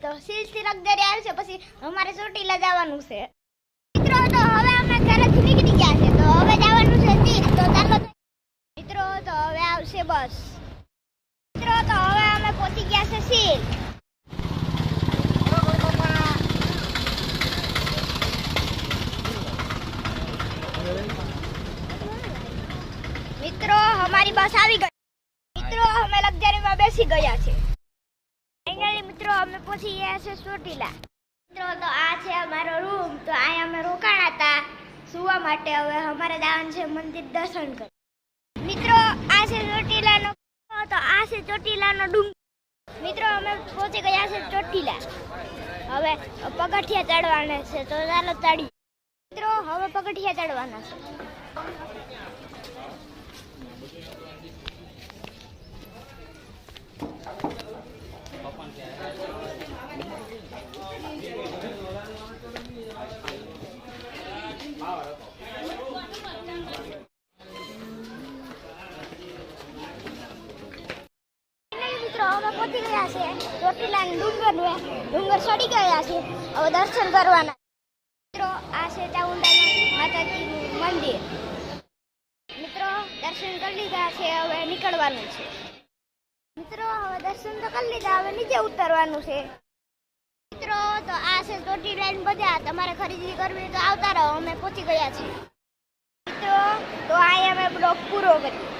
તો સીલથી રગદરી આવશે, પછી અમારે ચોટીલા જવાનું છે. મિત્રો તો હવે અમે ઘરેથી નીકળી ગયા છે, તો હવે જવાનું છે તીર. તો ચાલો મિત્રો, તો હવે આવશે બસ. મિત્રો તો હવે અમે પહોંચી ગયા છે સીલ. મિત્રો અમારી બસ આવી ગઈ. મિત્રો અમે લક્ઝરીમાં બેસી ગયા છે. ફાઇનલી મિત્રો અમે પહોંચી ગયા છે ચોટીલા. મિત્રો તો આ છે અમારો રૂમ. તો અહીંયા અમે રોકાણા હતા સુવા માટે. હવે અમારે જવાનું છે મંદિર દર્શન કરવા. મિત્રો આ છે ચોટીલાનો, તો આ છે ચોટીલાનો ડુંગર. મિત્રો અમે પહોંચી ગયા છે ચોટીલા. હવે પગથિયા ચડવાના છે, તો ચાલો ચડી. મિત્રો હવે પગથિયા ચડવાના છે. મિત્રો અમે પહોંચી ગયા છે ચોટીલાના ડુંગર ચડી ગયા છે. હવે દર્શન કરવાના. મિત્રો આ છે ચામુંડા માતાજીનું મંદિર. મિત્રો દર્શન કરી લીધા છે, હવે નીકળવાનું છે. મિત્રો હવે દર્શન તો કરી લીધા, હવે નીચે ઉતરવાનું છે. મિત્રો તો આ છે ચોટીલાની બજાર. તમારે ખરીદી કરવી તો આવતા રહો. અમે પહોંચી ગયા છીએ. મિત્રો તો અહીંયા અમે બ્લોગ પૂરો કરીએ.